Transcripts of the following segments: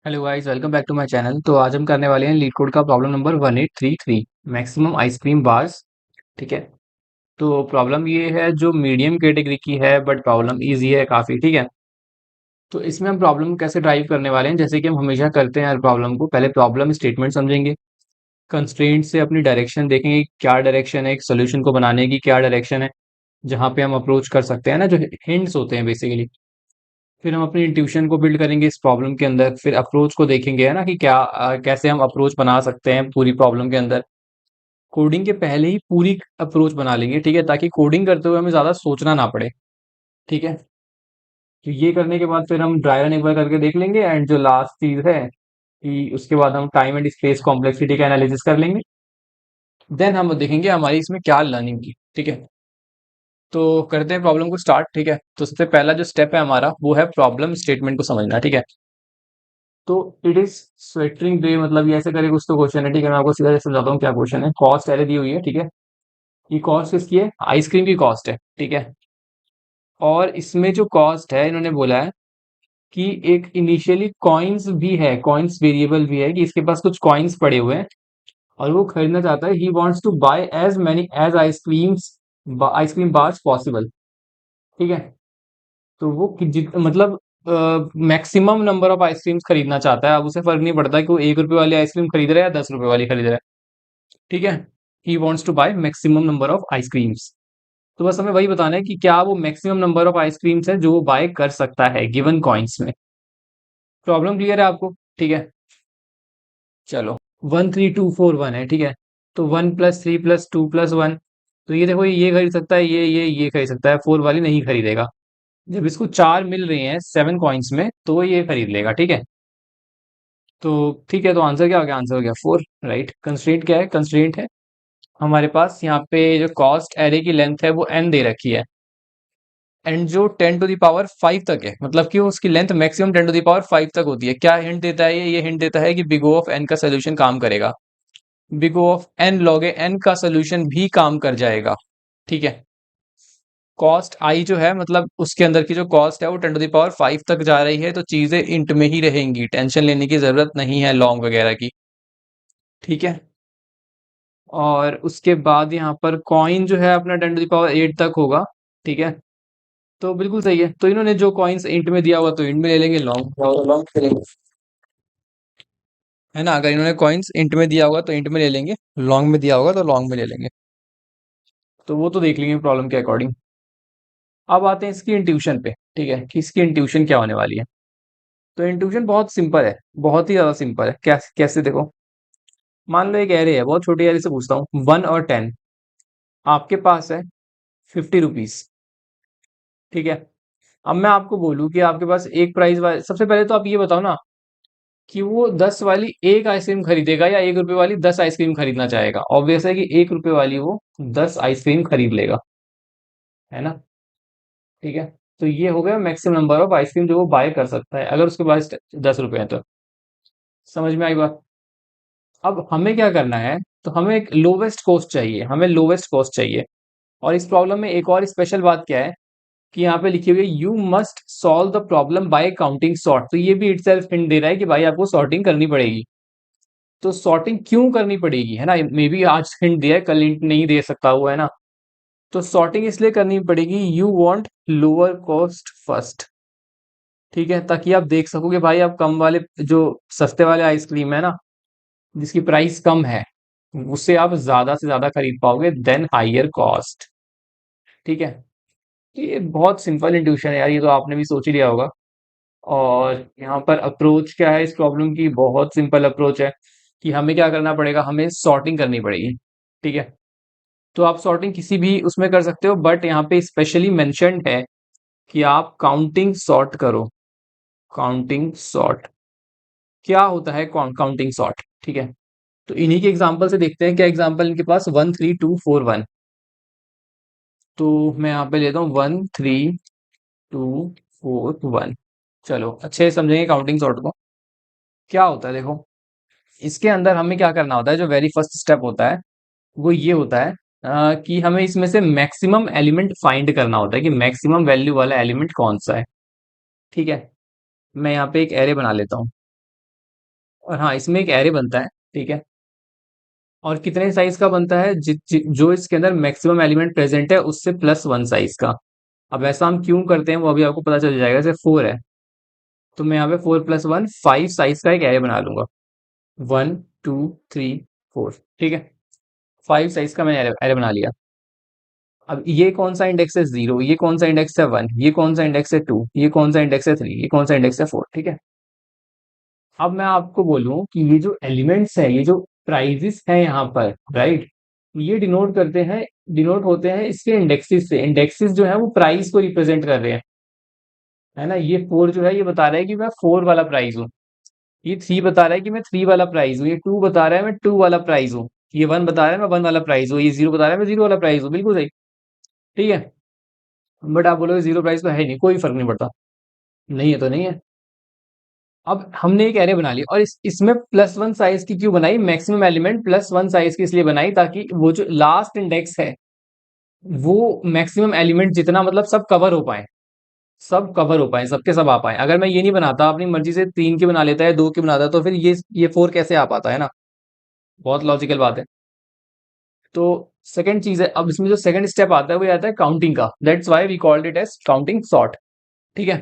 Hello guys, welcome back to my channel. तो आज हम करने वाले हैं लीड कोड का problem number 1833, maximum ice cream bars. ठीक है। तो प्रॉब्लम ये है, जो मीडियम कैटेगरी की है, बट प्रॉब्लम इजी है काफ़ी। ठीक है। तो इसमें हम प्रॉब्लम कैसे ड्राइव करने वाले हैं, जैसे कि हम हमेशा करते हैं हर प्रॉब्लम को, पहले प्रॉब्लम स्टेटमेंट समझेंगे, कंस्ट्रेंट से अपनी डायरेक्शन देखेंगे, क्या डायरेक्शन है एक सोल्यूशन को बनाने की, क्या डायरेक्शन है जहाँ पे हम अप्रोच कर सकते हैं ना, जो हिंट्स होते हैं बेसिकली। फिर हम अपनी इंट्यूशन को बिल्ड करेंगे इस प्रॉब्लम के अंदर, फिर अप्रोच को देखेंगे, है ना, कि क्या कैसे हम अप्रोच बना सकते हैं पूरी प्रॉब्लम के अंदर। कोडिंग के पहले ही पूरी अप्रोच बना लेंगे, ठीक है, ताकि कोडिंग करते हुए हमें ज़्यादा सोचना ना पड़े। ठीक है। तो ये करने के बाद फिर हम ड्राई रन एक बार करके देख लेंगे, एंड जो लास्ट चीज़ है कि उसके बाद हम टाइम एंड स्पेस कॉम्प्लेक्सिटी का एनालिसिस कर लेंगे। देन हम देखेंगे हमारी इसमें क्या लर्निंग की। ठीक है। तो करते हैं प्रॉब्लम को स्टार्ट। ठीक है। तो सबसे पहला जो स्टेप है हमारा, वो है प्रॉब्लम स्टेटमेंट को समझना। ठीक है। तो इट इज स्वेटरिंग डे, मतलब ये ऐसे करे कुछ तो क्वेश्चन है। ठीक है, मैं आपको सीधा समझाता हूँ क्या क्वेश्चन है। कॉस्ट एरे दी हुई है। ठीक है। ये कॉस्ट किसकी है? आइसक्रीम की कॉस्ट है। ठीक है। और इसमें जो कॉस्ट है, इन्होंने बोला है कि एक इनिशियली कॉइन्स भी है, कॉइन्स वेरिएबल भी है, कि इसके पास कुछ कॉइन्स पड़े हुए हैं और वो खरीदना चाहता है। He wants to buy as many as ice cream bars possible. ठीक है। तो वो मतलब मैक्सिमम नंबर ऑफ आइसक्रीम्स खरीदना चाहता है। अब उसे फर्क नहीं पड़ता कि वो 1 रुपए वाली आइसक्रीम खरीद रहा है या 10 रुपए वाली खरीद रहा है। ठीक है। He wants to buy maximum number of ice creams. तो बस हमें वही बताना है कि क्या वो मैक्सिमम नंबर ऑफ आइसक्रीम्स है जो वो बाय कर सकता है गिवन कॉइन्स में। प्रॉब्लम क्लियर है आपको? ठीक है। चलो, 13241 है। ठीक है। तो 1+3+2+1, तो ये देखो, ये खरीद सकता है, ये खरीद सकता है, 4 वाली नहीं खरीदेगा। जब इसको 4 मिल रही हैं 7 कॉइन्स में, तो वो ये खरीद लेगा। ठीक है। तो ठीक है, तो आंसर क्या हो गया? आंसर हो गया 4। राइट। कंस्ट्रेंट क्या है? कंस्ट्रेंट है हमारे पास यहाँ पे, जो कॉस्ट एरे की लेंथ है वो n दे रखी है, एंड जो 10⁵ तक है, मतलब कि उसकी लेंथ मैक्सिमम 10⁵ तक होती है। क्या हिंट देता है ये हिंट देता है कि बिग O ऑफ n का सोल्यूशन काम करेगा। Big O of n log n का सोल्यूशन भी काम कर जाएगा। ठीक है। कॉस्ट आई जो है, मतलब उसके अंदर की जो कॉस्ट है वो 10⁵ तक जा रही है, तो चीजें इंट में ही रहेंगी, टेंशन लेने की जरूरत नहीं है लॉन्ग वगैरह की। ठीक है। और उसके बाद यहाँ पर कॉइन जो है अपना 10⁸ तक होगा। ठीक है। तो बिल्कुल सही है। तो इन्होंने जो कॉइन्स इंट में दिया होगा तो इंट में ले लेंगे, लॉन्ग लॉन्ग में लेंगे, है ना। अगर इन्होंने कॉइन्स इंट में दिया होगा तो इंट में ले लेंगे, लॉन्ग में दिया होगा तो लॉन्ग में ले लेंगे। तो वो तो देख लेंगे प्रॉब्लम के अकॉर्डिंग। अब आते हैं इसकी इंट्यूशन पे। ठीक है, कि इसकी इंट्यूशन क्या होने वाली है। तो इंट्यूशन बहुत सिंपल है, बहुत ही ज्यादा सिंपल है। कैसे देखो, मान लो एक एरे है, बहुत छोटी एरे से पूछता हूँ, 1 और 10। आपके पास है 50 रुपीज। ठीक है। अब मैं आपको बोलूं कि आपके पास एक प्राइस वाले, सबसे पहले तो आप ये बताओ ना कि वो 10 वाली एक आइसक्रीम खरीदेगा या 1 रुपए वाली 10 आइसक्रीम खरीदना चाहेगा। ऑब्वियस है कि 1 रुपए वाली वो 10 आइसक्रीम खरीद लेगा, है ना। ठीक है। तो ये हो गया मैक्सिमम नंबर ऑफ आइसक्रीम जो वो बाय कर सकता है, अगर उसके पास 10 रुपए हैं तो। समझ में आई बात? अब हमें क्या करना है, तो हमें एक लोवेस्ट कॉस्ट चाहिए, हमें लोवेस्ट कॉस्ट चाहिए। और इस प्रॉब्लम में एक और स्पेशल बात क्या है, कि यहाँ पे लिखी हुई है, you must solve the problem bye counting sort. तो ये भी इटसेल्फ हिंट दे रहा है कि भाई आपको सॉर्टिंग करनी पड़ेगी। तो सॉर्टिंग क्यों करनी पड़ेगी, है ना, मे बी आज हिंट दिया है, कल हिंट नहीं दे सकता हुआ, है ना। तो सॉर्टिंग इसलिए करनी पड़ेगी, you want lower cost first. ठीक है, ताकि आप देख सकोगे भाई, आप कम वाले, जो सस्ते वाले आइसक्रीम है ना, जिसकी प्राइस कम है, उससे आप ज्यादा से ज्यादा खरीद पाओगे देन हाइयर कॉस्ट। ठीक है। ये बहुत सिंपल इंट्यूशन है यार, ये तो आपने भी सोच ही लिया होगा। और यहाँ पर अप्रोच क्या है इस प्रॉब्लम की? बहुत सिंपल अप्रोच है, कि हमें क्या करना पड़ेगा, हमें सॉर्टिंग करनी पड़ेगी। ठीक है। तो आप सॉर्टिंग किसी भी उसमें कर सकते हो, बट यहाँ पे स्पेशली मेंशन्ड है कि आप काउंटिंग सॉर्ट करो। काउंटिंग सॉर्ट क्या होता है? Counting sort. ठीक है। तो इन्हीं के एग्जांपल से देखते हैं, क्या एग्जांपल इनके पास 13241। तो मैं यहाँ पे लेता हूँ 13241। चलो, अच्छे से समझेंगे काउंटिंग सॉर्ट को। क्या होता है देखो, इसके अंदर हमें क्या करना होता है, जो वेरी फर्स्ट स्टेप होता है वो ये होता है, कि हमें इसमें से मैक्सिमम एलिमेंट फाइंड करना होता है, कि मैक्सिमम वैल्यू वाला एलिमेंट कौन सा है। ठीक है। मैं यहाँ पे एक एरे बना लेता हूँ। और हाँ, इसमें एक एरे बनता है, ठीक है। और कितने साइज का बनता है, जो इसके अंदर मैक्सिमम एलिमेंट प्रेजेंट है उससे +1 साइज का। अब ऐसा हम क्यों करते हैं वो अभी आपको पता चल जाएगा। जैसे 4 है, तो मैं यहाँ पे 4 + 1 5 साइज का एक एरे बना लूंगा। 1 2 3 4, ठीक है। 5 साइज का मैंने एरे बना लिया। अब ये कौन सा इंडेक्स है, 0, ये कौन सा इंडेक्स है, 1, ये कौन सा इंडेक्स है, 2, ये कौन सा इंडेक्स है, 3, ये कौन सा इंडेक्स है, 4, ठीक है। अब मैं आपको बोलूं कि ये जो एलिमेंट्स है, ये जो प्राइजेस है यहाँ पर, राइट, ये डिनोट होते हैं इसके इंडेक्सेस से। इंडेक्सेस जो है वो प्राइस को रिप्रेजेंट कर रहे हैं, है ना। ये 4 जो है ये बता रहा है कि मैं 4 वाला प्राइस हूँ। ये 3 बता रहा है कि मैं 3 वाला प्राइस हूँ। ये 2 बता रहा है मैं 2 वाला प्राइस हूँ। ये 1 बता रहा है मैं 1 वाला प्राइस हूँ। ये 0 बता रहा है मैं 0 वाला प्राइस हूँ। बिल्कुल सही, ठीक है। बट आप बोलोगे 0 प्राइस तो है ही नहीं, कोई फर्क नहीं पड़ता। नहीं है तो नहीं है। अब हमने एक एरे बना ली और इसमें +1 साइज की क्यों बनाई, मैक्सिमम एलिमेंट +1 साइज की इसलिए बनाई ताकि वो जो लास्ट इंडेक्स है वो मैक्सिमम एलिमेंट जितना मतलब सब कवर हो पाए, सब कवर हो पाए, सबके सब आ पाए। अगर मैं ये नहीं बनाता, अपनी मर्जी से 3 के बना लेता है, 2 के बनाता, तो फिर ये 4 कैसे आ पाता है ना। बहुत लॉजिकल बात है। तो सेकंड चीज है, अब इसमें जो सेकंड स्टेप आता है वो ये आता है काउंटिंग का। That's why we called it as counting sort, ठीक है।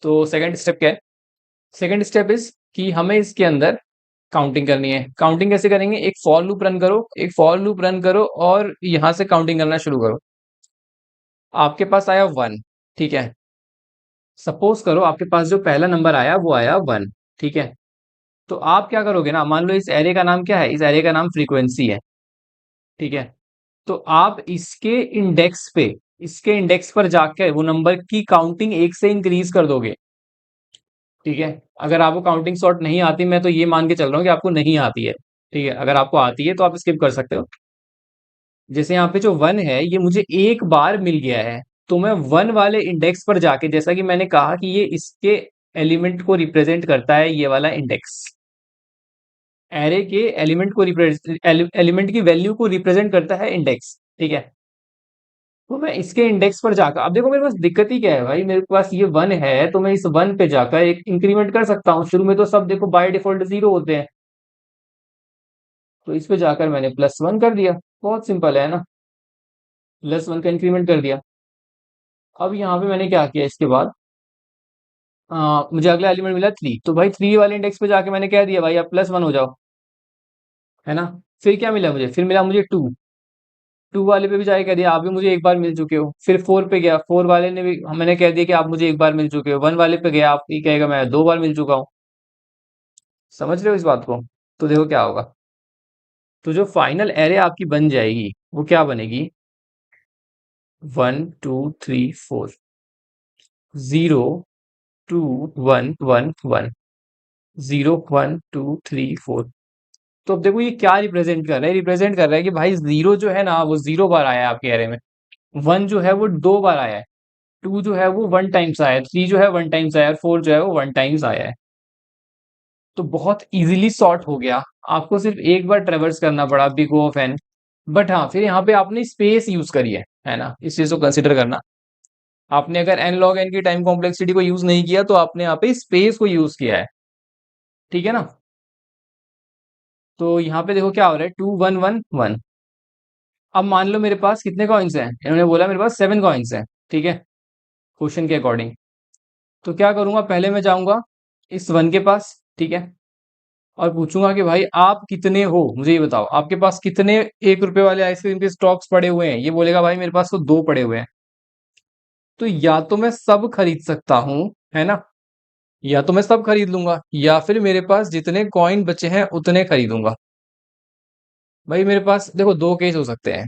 तो सेकंड स्टेप क्या है, सेकंड स्टेप इज कि हमें इसके अंदर काउंटिंग करनी है। काउंटिंग कैसे करेंगे, एक फॉर लूप रन करो, एक फॉर लूप रन करो और यहां से काउंटिंग करना शुरू करो। आपके पास आया 1, ठीक है। सपोज करो आपके पास जो पहला नंबर आया वो आया 1, ठीक है। तो आप क्या करोगे ना, मान लो इस एरे का नाम क्या है, इस एरे का नाम फ्रीक्वेंसी है, ठीक है। तो आप इसके इंडेक्स पर जाकर वो नंबर की काउंटिंग 1 से इंक्रीज कर दोगे, ठीक है। अगर आपको काउंटिंग सॉर्ट नहीं आती, मैं तो ये मान के चल रहा हूँ कि आपको नहीं आती है, ठीक है। अगर आपको आती है तो आप स्किप कर सकते हो। जैसे यहाँ पे जो 1 है ये मुझे एक बार मिल गया है, तो मैं 1 वाले इंडेक्स पर जाके, जैसा कि मैंने कहा कि ये इसके एलिमेंट को रिप्रेजेंट करता है, ये वाला इंडेक्स एरे के एलिमेंट की वैल्यू को रिप्रेजेंट करता है इंडेक्स, ठीक है। तो मैं इसके इंडेक्स पर जाकर, अब देखो मेरे पास दिक्कत ही क्या है भाई, मेरे पास ये 1 है तो मैं इस 1 पे जाकर एक इंक्रीमेंट कर सकता हूँ। शुरू में तो सब देखो बाय डिफॉल्ट 0 होते हैं, तो इस पे जाकर मैंने +1 कर दिया। बहुत सिंपल है ना, +1 का इंक्रीमेंट कर दिया। अब यहाँ पे मैंने क्या किया इसके बाद, मुझे अगला एलिमेंट मिला 3, तो भाई 3 वाले इंडेक्स पे जाके मैंने कह दिया भाई आप +1 हो जाओ, है ना। फिर क्या मिला मुझे, फिर मिला मुझे 2। 2 वाले पे भी जाके कह दिया आप भी मुझे एक बार मिल चुके हो। फिर 4 पे गया, 4 वाले ने भी, मैंने कह दिया कि आप मुझे एक बार मिल चुके हो। 1 वाले पे गया, आप ये कहेगा मैं 2 बार मिल चुका हूँ। समझ रहे हो इस बात को। तो देखो क्या होगा, तो जो फाइनल एरे आपकी बन जाएगी वो क्या बनेगी, 1 2 3 4, 0 2 1 1 1, 0 1 2 3 4। तो अब देखो ये क्या रिप्रेजेंट कर रहा है, रिप्रेजेंट कर रहा है कि भाई 0 जो है ना वो 0 बार आया है आपके एरे में, 1 जो है वो 2 बार आया है, 2 जो है वो 1 टाइम्स आया है, 3 जो है 1 टाइम्स आया है, और 4 जो है वो 1 टाइम्स आया है। तो बहुत इजीली सॉर्ट हो गया। आपको सिर्फ एक बार ट्रेवर्स करना पड़ा big O of n। But हाँ, फिर यहाँ पे आपने स्पेस यूज करी है ना, इस चीज को कंसिडर करना। आपने अगर n log n की टाइम कॉम्प्लेक्सिटी को यूज नहीं किया तो आपने यहाँ पे स्पेस को यूज किया है, ठीक है ना। तो यहाँ पे देखो क्या हो रहा है, 2 1 1 1। अब मान लो मेरे पास कितने कॉइन्स हैं, इन्होंने बोला मेरे पास 7 कॉइन्स हैं, ठीक है, क्वेश्चन के अकॉर्डिंग। तो क्या करूंगा, पहले मैं जाऊंगा इस 1 के पास, ठीक है, और पूछूंगा कि भाई आप कितने हो, मुझे ये बताओ आपके पास कितने 1 रुपए वाले आइसक्रीम के स्टॉक्स पड़े हुए हैं। ये बोलेगा भाई मेरे पास तो 2 पड़े हुए हैं। तो या तो मैं सब खरीद सकता हूँ, है ना, या तो मैं सब खरीद लूंगा, या फिर मेरे पास जितने कॉइन बचे हैं उतने खरीदूंगा। भाई मेरे पास देखो 2 केस हो सकते हैं,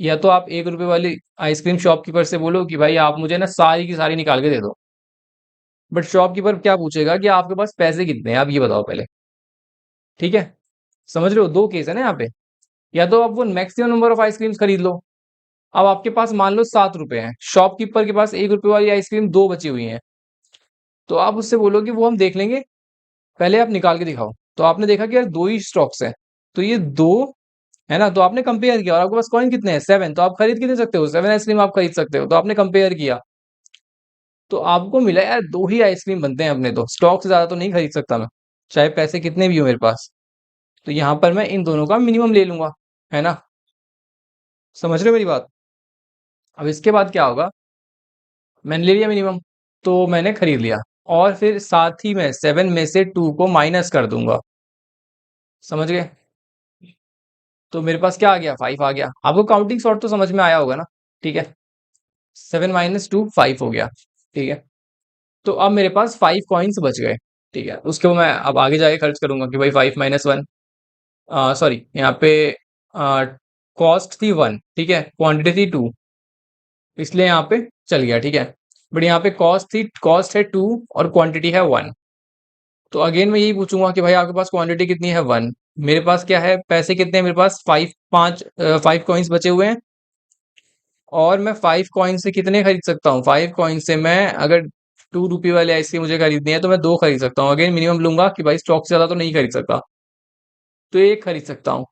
या तो आप 1 रुपए वाली आइसक्रीम शॉपकीपर से बोलो कि भाई आप मुझे ना सारी की सारी निकाल के दे दो। बट शॉपकीपर क्या पूछेगा कि आपके पास पैसे कितने हैं, आप ये बताओ पहले, ठीक है। समझ रहे हो, 2 केस है ना यहाँ पे। या तो आप वो मैक्सिमम नंबर ऑफ आइसक्रीम्स खरीद लो। अब आपके पास मान लो 7 रुपए हैं, शॉपकीपर के पास 1 रुपए वाली आइसक्रीम 2 बची हुई है। तो आप उससे बोलो कि वो हम देख लेंगे, पहले आप निकाल के दिखाओ। तो आपने देखा कि यार 2 ही स्टॉक्स है, तो ये 2 है ना, तो आपने कंपेयर किया और आपके पास कॉइन कितने हैं, 7, तो आप खरीद के दे सकते हो, 7 आइसक्रीम आप खरीद सकते हो। तो आपने कंपेयर किया, तो आपको मिला यार 2 ही आइसक्रीम बनते हैं अपने, तो स्टॉक से ज्यादा तो नहीं खरीद सकता मैं। चाहे पैसे कितने भी हो मेरे पास। तो यहाँ पर मैं इन दोनों का मिनिमम ले लूंगा, है ना। समझ रहे हो मेरी बात। अब इसके बाद क्या होगा, मैंने ले लिया मिनिमम, तो मैंने खरीद लिया, और फिर साथ ही में 7 में से 2 को माइनस कर दूंगा। समझ गए। तो मेरे पास क्या आ गया, 5 आ गया। आपको काउंटिंग सॉर्ट तो समझ में आया होगा ना। ठीक है, 7 माइनस 2 5 हो गया। ठीक है, तो अब मेरे पास 5 कॉइन्स बच गए। ठीक है, उसके बाद मैं अब आगे जाके खर्च करूंगा कि भाई 5 माइनस 1, सॉरी यहाँ पे कॉस्ट थी 1, ठीक है, क्वांटिटी थी 2, इसलिए यहाँ पे चल गया। ठीक है, बट यहाँ पे कॉस्ट थी, कॉस्ट है 2 और क्वांटिटी है 1। तो अगेन मैं यही पूछूंगा कि भाई आपके पास क्वांटिटी कितनी है, 1। मेरे पास क्या है, पैसे कितने हैं मेरे पास, 5 कॉइन्स बचे हुए हैं। और मैं 5 कॉइन से कितने खरीद सकता हूँ, 5 कॉइन से मैं अगर 2 रुपये वाले आइसक्रीम मुझे खरीदनी है तो मैं 2 खरीद सकता हूँ। अगेन मिनिमम लूंगा कि भाई स्टॉक से ज्यादा तो नहीं खरीद सकता, तो 1 खरीद सकता हूँ।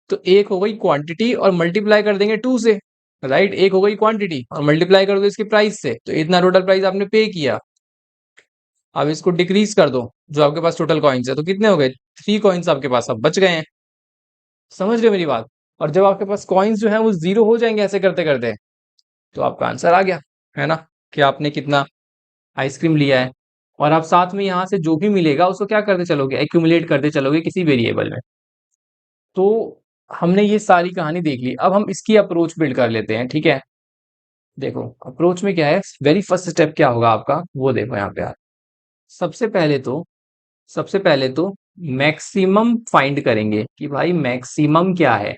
तो 1 हो गई क्वांटिटी और मल्टीप्लाई कर देंगे 2 से। राइट, 1 हो गई क्वांटिटी और मल्टीप्लाई कर दो इसके प्राइस से, तो इतना टोटल प्राइस आपने पे किया। अब इसको डिक्रीज कर दो, जो आपके पास टोटल कॉइन्स है, तो कितने हो गए, 3 कॉइन्स आपके पास अब बच गए हैं। समझ रहे हो मेरी बात। और जब आपके पास कॉइन्स जो है वो जीरो हो जाएंगे ऐसे करते करते, तो आपका आंसर आ गया, है ना, कि आपने कितना आइसक्रीम लिया है। और आप साथ में यहाँ से जो भी मिलेगा उसको क्या करते चलोगे, एक्यूमुलेट करते चलोगे किसी वेरिएबल में। तो हमने ये सारी कहानी देख ली, अब हम इसकी अप्रोच बिल्ड कर लेते हैं। ठीक है, देखो अप्रोच में क्या है, वेरी फर्स्ट स्टेप क्या होगा आपका, वो देखो यहाँ पे यार। सबसे पहले तो सबसे पहले तो मैक्सिमम फाइंड करेंगे कि भाई मैक्सिमम क्या है।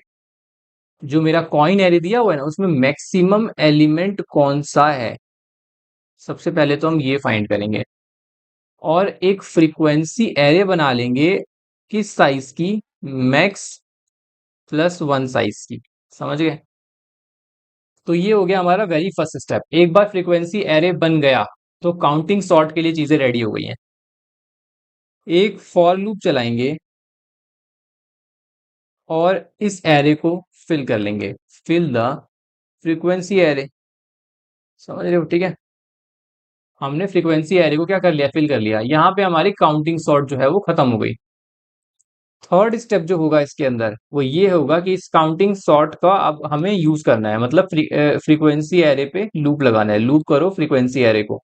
जो मेरा कॉइन एरे दिया हुआ है ना, उसमें मैक्सिमम एलिमेंट कौन सा है, सबसे पहले तो हम ये फाइंड करेंगे। और एक फ्रीक्वेंसी एरे बना लेंगे, किस साइज की, मैक्स प्लस 1 साइज की। समझ गए। तो ये हो गया हमारा वेरी फर्स्ट स्टेप। एक बार फ्रीक्वेंसी एरे बन गया तो काउंटिंग सॉर्ट के लिए चीजें रेडी हो गई हैं। एक फॉर लूप चलाएंगे और इस एरे को फिल कर लेंगे, फिल द फ्रीक्वेंसी एरे। समझ रहे हो, ठीक है। हमने फ्रीक्वेंसी एरे को क्या कर लिया, फिल कर लिया। यहाँ पे हमारी काउंटिंग सॉर्ट जो है वो खत्म हो गई। थर्ड स्टेप जो होगा इसके अंदर वो ये होगा कि इस काउंटिंग सॉर्ट का अब हमें यूज करना है, मतलब फ्रीक्वेंसी एरे पे लूप लगाना है। लूप करो फ्रीक्वेंसी एरे को,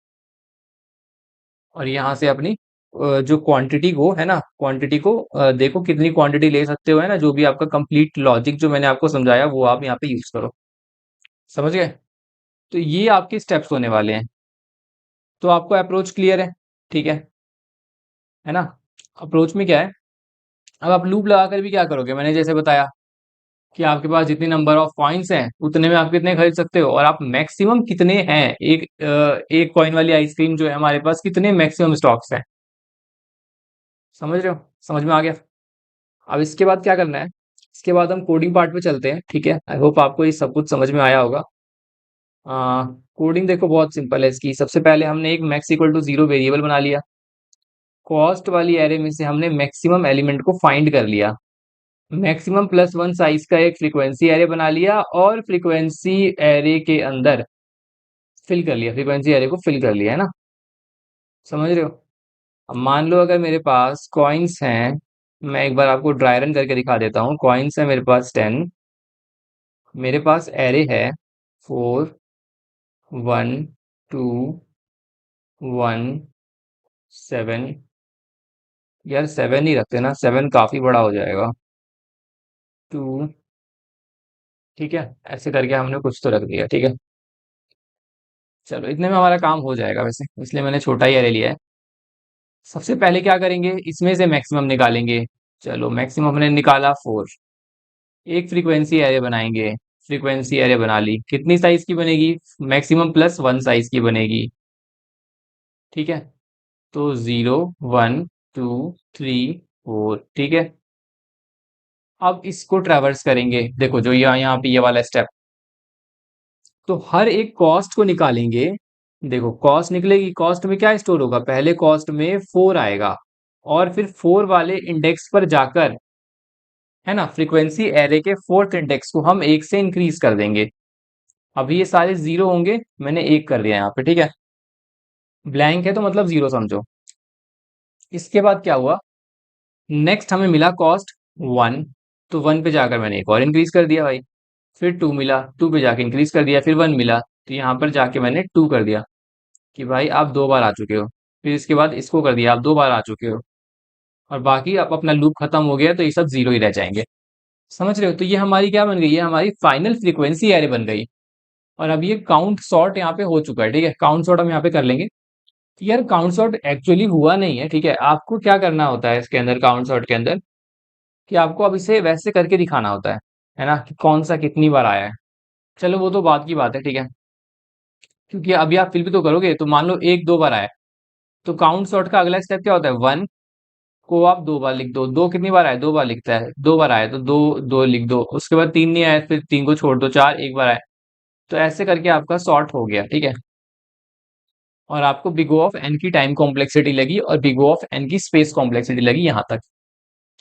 और यहाँ से अपनी जो क्वांटिटी को है ना, क्वांटिटी को देखो कितनी क्वांटिटी ले सकते हो, है ना, जो भी आपका कंप्लीट लॉजिक जो मैंने आपको समझाया वो आप यहाँ पे यूज करो। समझ गए। तो ये आपके स्टेप्स होने वाले हैं। तो आपको अप्रोच क्लियर है, ठीक है ना। अप्रोच में क्या है, अब आप लूप लगाकर भी क्या करोगे, मैंने जैसे बताया कि आपके पास जितनी नंबर ऑफ कॉइन्स हैं उतने में आप कितने खरीद सकते हो, और आप मैक्सिमम कितने हैं, एक कॉइन वाली आइसक्रीम जो है हमारे पास कितने मैक्सिमम स्टॉक्स हैं। समझ रहे हो, समझ में आ गया। अब इसके बाद क्या करना है, इसके बाद हम कोडिंग पार्ट पे चलते हैं। ठीक है, आई होप आपको ये सब कुछ समझ में आया होगा। कोडिंग देखो बहुत सिंपल है इसकी। सबसे पहले हमने एक मैक्स इक्वल टू 0 वेरिएबल बना लिया। कॉस्ट वाली एरे में से हमने मैक्सिमम एलिमेंट को फाइंड कर लिया। मैक्सिमम प्लस 1 साइज का एक फ्रीक्वेंसी एरे बना लिया, और फ्रीक्वेंसी एरे के अंदर फिल कर लिया, फ्रीक्वेंसी एरे को फिल कर लिया, है ना। समझ रहे हो। अब मान लो अगर मेरे पास कॉइन्स हैं, मैं एक बार आपको ड्राई रन करके दिखा देता हूँ। कॉइन्स है मेरे पास 10, मेरे पास एरे है 4 1 2 1 7। यार 7 ही रखते ना, 7 काफी बड़ा हो जाएगा। 2, ठीक है, ऐसे करके हमने कुछ तो रख दिया। ठीक है, चलो इतने में हमारा काम हो जाएगा वैसे, इसलिए मैंने छोटा ही एरे लिया है। सबसे पहले क्या करेंगे, इसमें से मैक्सिमम निकालेंगे। चलो मैक्सिमम हमने निकाला 4। एक फ्रीक्वेंसी एरे बनाएंगे, फ्रीक्वेंसी एरे बना ली, कितनी साइज की बनेगी, मैक्सिमम प्लस 1 साइज की बनेगी। ठीक है, तो 0 1 2 3 4। ठीक है, अब इसको ट्रैवर्स करेंगे, देखो जो यहाँ पे ये वाला स्टेप। तो हर एक कॉस्ट को निकालेंगे। देखो कॉस्ट निकलेगी, कॉस्ट में क्या स्टोर होगा, पहले कॉस्ट में 4 आएगा, और फिर 4 वाले इंडेक्स पर जाकर, है ना, फ्रीक्वेंसी एरे के फोर्थ इंडेक्स को हम 1 से इंक्रीज कर देंगे। अभी ये सारे जीरो होंगे, मैंने 1 कर दिया यहाँ पे। ठीक है, ब्लैंक है तो मतलब जीरो समझो। इसके बाद क्या हुआ, नेक्स्ट हमें मिला कॉस्ट 1, तो 1 पे जाकर मैंने एक और इंक्रीज कर दिया भाई। फिर 2 मिला, 2 पे जाके इंक्रीज कर दिया, फिर 1 मिला, तो यहाँ पर जाके मैंने 2 कर दिया कि भाई आप 2 बार आ चुके हो। फिर इसके बाद इसको कर दिया, आप 2 बार आ चुके हो। और बाकी अब अपना लूप खत्म हो गया, तो ये सब जीरो ही रह जाएंगे। समझ रहे हो? तो ये हमारी क्या बन गई, ये हमारी फाइनल फ्रीक्वेंसी एरे बन गई। और अब ये काउंट सॉर्ट यहाँ पे हो चुका है। ठीक है, काउंट सॉर्ट हम यहाँ पे कर लेंगे। यार काउंट सॉर्ट एक्चुअली हुआ नहीं है। ठीक है, आपको क्या करना होता है इसके अंदर, काउंट सॉर्ट के अंदर, कि आपको अब इसे वैसे करके दिखाना होता है ना, कि कौन सा कितनी बार आया है। चलो वो तो बात की बात है। ठीक है, क्योंकि अभी आप फिल भी तो करोगे, तो मान लो एक दो बार आया, तो काउंट सॉर्ट का अगला स्टेप क्या होता है, 1 को आप 2 बार लिख दो। 2 कितनी बार आया, 2 बार लिखता है, 2 बार आया तो 2 2 लिख दो। उसके बाद 3 नहीं आया, फिर 3 को छोड़ दो, 4 एक बार आया। तो ऐसे करके आपका सॉर्ट हो गया। ठीक है, और आपको बिग O ऑफ एन की टाइम कॉम्प्लेक्सिटी लगी और बिग O ऑफ एन की स्पेस कॉम्प्लेक्सिटी लगी यहाँ तक।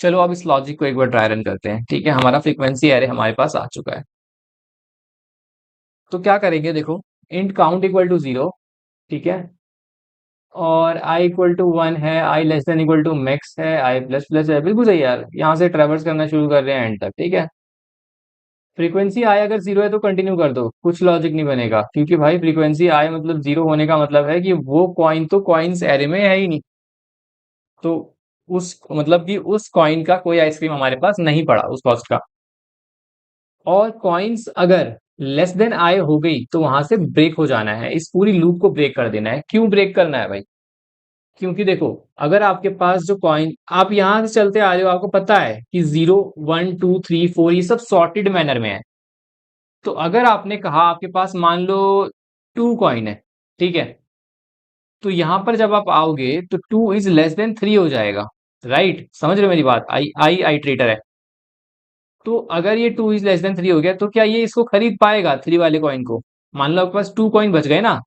चलो अब इस लॉजिक को एक बार ट्राई रन करते हैं। ठीक है, हमारा फ्रीक्वेंसी एरे हमारे पास आ चुका है। तो क्या करेंगे, देखो, इंट काउंट इक्वल टू 0। ठीक है, और i इक्वल टू 1 है, i less than equal to max है, i प्लस प्लस है। बिल्कुल सही यार, यहाँ से ट्रेवर्स करना शुरू कर रहे हैं एंड तक। ठीक है, फ्रीक्वेंसी i अगर 0 है तो कंटिन्यू कर दो, कुछ लॉजिक नहीं बनेगा, क्योंकि भाई फ्रीक्वेंसी i मतलब 0 होने का मतलब है कि वो कॉइन तो कॉइन्स एरे में है ही नहीं। तो उस मतलब कि उस कॉइन का कोई आइसक्रीम हमारे पास नहीं पड़ा, उस कॉस्ट का। और कॉइन्स अगर लेस देन आई हो गई, तो वहां से ब्रेक हो जाना है, इस पूरी लूप को ब्रेक कर देना है। क्यों ब्रेक करना है भाई? क्योंकि देखो, अगर आपके पास जो कॉइन, आप यहां से चलते आ रहे हो, आपको पता है कि 0 1 2 3 4 ये सब सॉर्टेड मैनर में है। तो अगर आपने कहा आपके पास मान लो 2 कॉइन है, ठीक है, तो यहां पर जब आप आओगे तो 2 इज लेस देन 3 हो जाएगा। राइट, समझ रहे हो मेरी बात? आई आई आई ट्रेटर है। तो अगर ये 2 इज लेस देन 3 हो गया, तो क्या ये इसको खरीद पाएगा 3 वाले कॉइन को? मान लो आपके पास 2 कॉइन बच गए ना,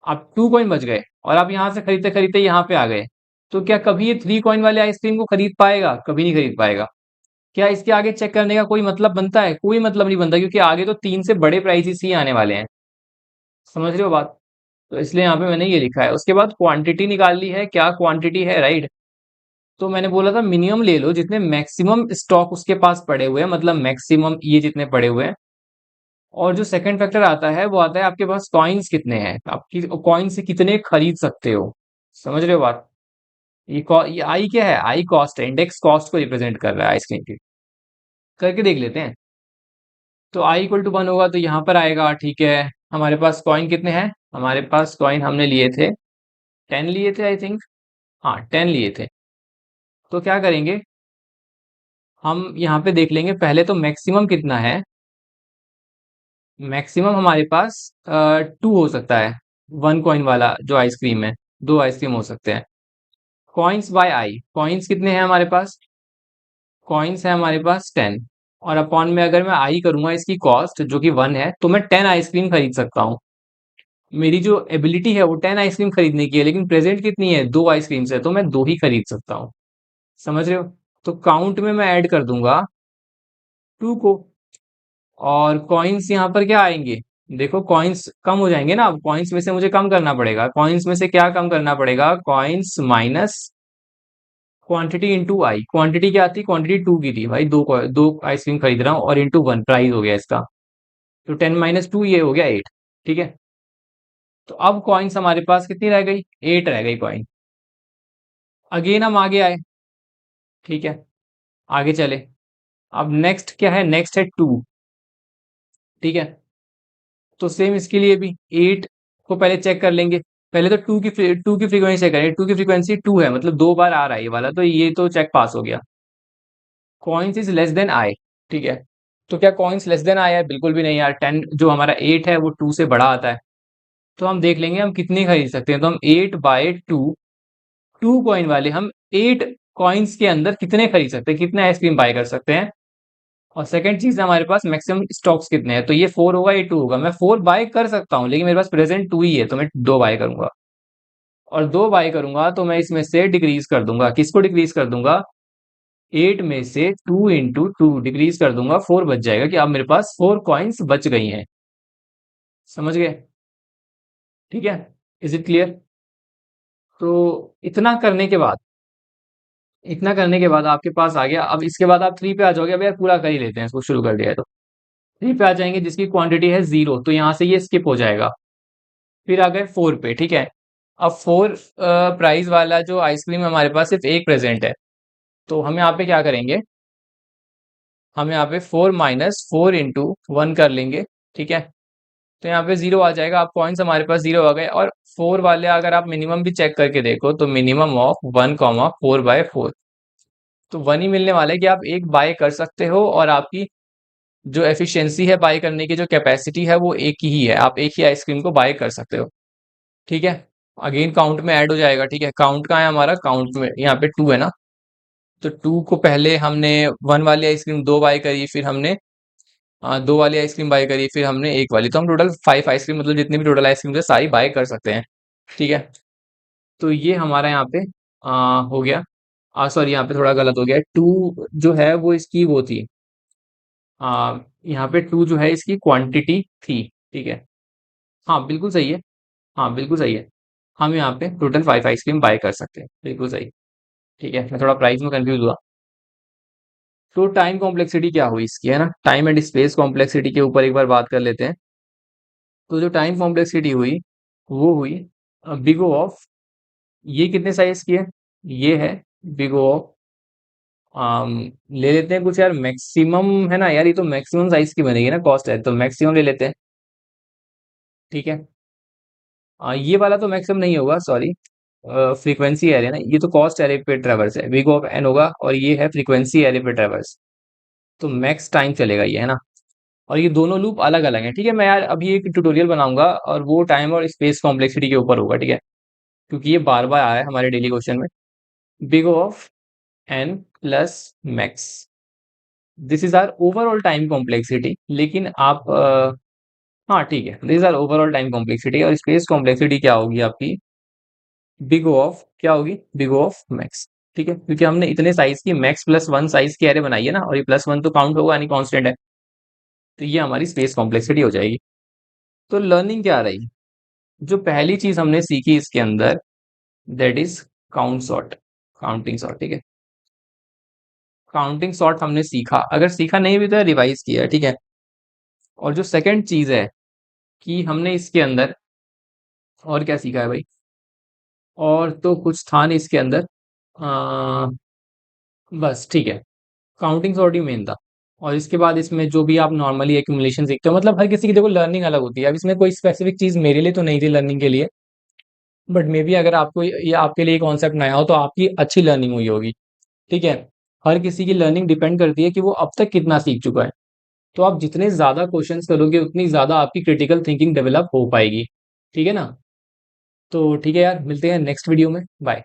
आप 2 कॉइन बच गए और आप यहां से खरीदते खरीदते यहाँ पे आ गए, तो क्या कभी ये 3 कॉइन वाले आइसक्रीम को खरीद पाएगा? कभी नहीं खरीद पाएगा। क्या इसके आगे चेक करने का कोई मतलब बनता है? कोई मतलब नहीं बनता, क्योंकि आगे तो 3 से बड़े प्राइसेस ही आने वाले हैं। समझ रहे हो बात? तो इसलिए यहाँ पे मैंने ये लिखा है। उसके बाद क्वांटिटी निकाल ली है, क्या क्वांटिटी है, राइट। तो मैंने बोला था मिनिमम ले लो जितने मैक्सिमम स्टॉक उसके पास पड़े हुए हैं, मतलब मैक्सिमम ये जितने पड़े हुए हैं। और जो सेकंड फैक्टर आता है वो आता है आपके पास कॉइन्स कितने हैं, आपकी कॉइन से कितने खरीद सकते हो। समझ रहे हो बात? ये आई क्या है, आई कॉस्ट है, इंडेक्स कॉस्ट को रिप्रेजेंट कर रहा है आइसक्रीम की। करके देख लेते हैं। तो आई इक्वल टू 1 होगा तो यहाँ पर आएगा। ठीक है, हमारे पास कॉइन कितने हैं, हमारे पास कॉइन हमने लिए थे 10 लिए थे आई थिंक। हाँ 10 लिए थे। तो क्या करेंगे, हम यहाँ पे देख लेंगे पहले तो मैक्सिमम कितना है। मैक्सिमम हमारे पास 2 हो सकता है, 1 कॉइन वाला जो आइसक्रीम है, 2 आइसक्रीम हो सकते हैं। कॉइन्स बाय आई, कॉइन्स कितने हैं हमारे पास, कॉइन्स है हमारे पास 10। और अपॉन में अगर मैं आई करूंगा इसकी कॉस्ट जो कि 1 है, तो मैं 10 आइसक्रीम खरीद सकता हूँ। मेरी जो एबिलिटी है वो 10 आइसक्रीम खरीदने की है, लेकिन प्रेजेंट कितनी है, 2 आइसक्रीम है, तो मैं 2 ही खरीद सकता हूँ। समझ रहे हो? तो काउंट में मैं ऐड कर दूंगा 2 को। और कॉइन्स यहाँ पर क्या आएंगे, देखो कॉइन्स कम हो जाएंगे ना, अब कॉइन्स में से मुझे कम करना पड़ेगा। कॉइन्स में से क्या कम करना पड़ेगा, कॉइन्स माइनस क्वांटिटी इंटू आई। क्वांटिटी क्या थी, क्वांटिटी 2 की थी भाई, दो आइसक्रीम खरीद रहा हूँ, और इंटू 1 प्राइस हो गया इसका। तो 10 - 2 ये हो गया 8। ठीक है, तो अब कॉइन्स हमारे पास कितनी रह गई, 8 रह गई कॉइन। अगेन हम आगे आए। ठीक है, आगे चले। अब नेक्स्ट क्या है, नेक्स्ट है 2। ठीक है, तो सेम इसके लिए भी 8 को पहले चेक कर लेंगे। पहले तो 2 की फ्रीक्वेंसी चेक करें। 2 की फ्रीक्वेंसी 2 है, मतलब 2 बार आ रहा है ये वाला, तो ये तो चेक पास हो गया। Coins is less than i. ठीक है, तो क्या कॉइन्स लेस देन आई है, बिल्कुल भी नहीं यार। 10 जो हमारा 8 है वो 2 से बड़ा आता है। तो हम देख लेंगे हम कितनी खरीद सकते हैं। तो हम 8/2, 2 कॉइन वाले हम 8 कॉइन्स के अंदर कितने खरीद सकते हैं, कितने आइसक्रीम बाय कर सकते हैं। और सेकंड चीज है हमारे पास मैक्सिमम स्टॉक्स कितने हैं, तो ये 4 होगा, ये 2 होगा। मैं 4 बाय कर सकता हूँ, लेकिन मेरे पास प्रेजेंट 2 ही है, तो मैं 2 बाय करूंगा। और 2 बाय करूंगा तो मैं इसमें से डिक्रीज कर दूंगा, किसको डिक्रीज कर दूंगा, 8 में से 2 × 2 डिक्रीज कर दूंगा, 4 बच जाएगा, कि अब मेरे पास 4 कॉइन्स बच गई हैं। समझ गए? ठीक है, इज इट क्लियर? तो इतना करने के बाद इतना करने के बाद आपके पास आ गया। अब इसके बाद आप 3 पे आ जाओगे। अब यार पूरा कर ही लेते हैं, इसको शुरू कर दिया है तो 3 पे आ जाएंगे, जिसकी क्वांटिटी है 0, तो यहाँ से ये स्किप हो जाएगा। फिर आ गए 4 पे, ठीक है। अब 4 प्राइस वाला जो आइसक्रीम हमारे पास सिर्फ एक प्रेजेंट है, तो हम यहाँ पे क्या करेंगे, हम यहाँ पे 4 माइनस 4 इंटू 1 कर लेंगे, ठीक है। तो यहाँ पे 0 आ जाएगा। अब पॉइंट्स हमारे पास 0 आ गए। और 4 वाले अगर आप मिनिमम भी चेक करके देखो तो मिनिमम ऑफ 1, 4/4, तो 1 ही मिलने वाला है कि आप एक बाय कर सकते हो, और आपकी जो एफिशिएंसी है बाय करने की, जो कैपेसिटी है वो एक ही है, आप एक ही आइसक्रीम को बाय कर सकते हो, ठीक है। अगेन काउंट में ऐड हो जाएगा, ठीक है। काउंट कहाँ है हमारा, काउंट में यहाँ पे 2 है ना, तो 2 को पहले हमने 1 वाली आइसक्रीम 2 बाय करी, फिर हमने 2 वाली आइसक्रीम बाय करी, फिर हमने 1 वाली, तो हम टोटल 5 आइसक्रीम, मतलब जितनी भी टोटल आइसक्रीम है सारी बाय कर सकते हैं, ठीक है। तो ये हमारा यहाँ पे हो गया। सॉरी, यहाँ पे थोड़ा गलत हो गया। 2 जो है वो इसकी वो थी, यहाँ पे 2 जो है इसकी क्वांटिटी थी, ठीक है। हाँ बिल्कुल सही है। हाँ बिल्कुल सही है। हम यहाँ पे टोटल 5 आइसक्रीम बाय कर सकते हैं, बिल्कुल सही। ठीक है, मैं थोड़ा प्राइस में कंफ्यूज हुआ। तो टाइम कॉम्प्लेक्सिटी क्या हुई इसकी, है ना, टाइम एंड स्पेस कॉम्प्लेक्सिटी के ऊपर एक बार बात कर लेते हैं। तो जो टाइम कॉम्प्लेक्सिटी हुई वो हुई बिग O ऑफ, ये कितने साइज की है, ये है बिग O ऑफ, ले लेते हैं कुछ यार मैक्सिमम, है ना यार, ये तो मैक्सिमम साइज की बनेगी ना, कॉस्ट है तो मैक्सिमम ले लेते हैं, ठीक है। ये वाला तो मैक्सिमम नहीं होगा, सॉरी, फ्रीक्वेंसी एरे ना, ये तो कॉस्ट एरे पे ट्रेवर्स है, बिग ऑफ एन होगा, और ये है फ्रीक्वेंसी एरे पे ट्रेवर्स, तो मैक्स टाइम चलेगा ये, है ना। और ये दोनों लूप अलग अलग हैं, ठीक है। मैं यार अभी एक ट्यूटोरियल बनाऊंगा और वो टाइम और स्पेस कॉम्प्लेक्सिटी के ऊपर होगा, ठीक है, क्योंकि ये बार बार आया है हमारे डेली क्वेश्चन में। Big of N plus max, this is our overall time complexity, लेकिन आप हाँ ठीक है, this our overall time complexity, और स्पेस कॉम्प्लेक्सिटी क्या होगी आपकी, बिग O ऑफ क्या होगी, बिग O ऑफ मैक्स, ठीक है, क्योंकि हमने इतने साइज की मैक्स प्लस 1 साइज की एरे बनाई है ना, और ये +1 तो काउंट होगा, यानी कांस्टेंट है, तो ये हमारी स्पेस कॉम्प्लेक्सिटी हो जाएगी। तो लर्निंग क्या रही, जो पहली चीज हमने सीखी इसके अंदर, that is count sort, counting sort, ठीक है। काउंटिंग सॉर्ट हमने सीखा, अगर सीखा नहीं भी तो रिवाइज किया है, ठीक है। और जो सेकंड चीज है कि हमने इसके अंदर और क्या सीखा है भाई, और तो कुछ था नहीं इसके अंदर, आ, बस ठीक है, काउंटिंग सॉर्ट ही मेन था। और इसके बाद इसमें जो भी आप नॉर्मली एक्यूमुलेशन सीखते हो, मतलब हर किसी की देखो लर्निंग अलग होती है, अब इसमें कोई स्पेसिफिक चीज मेरे लिए तो नहीं थी लर्निंग के लिए, बट मे बी अगर आपको ये आपके लिए कॉन्सेप्ट नया हो तो आपकी अच्छी लर्निंग हुई होगी, ठीक है। हर किसी की लर्निंग डिपेंड करती है कि वो अब तक कितना सीख चुका है, तो आप जितने ज्यादा क्वेश्चंस करोगे उतनी ज्यादा आपकी क्रिटिकल थिंकिंग डेवलप हो पाएगी, ठीक है ना। तो ठीक है यार, मिलते हैं नेक्स्ट वीडियो में, बाय।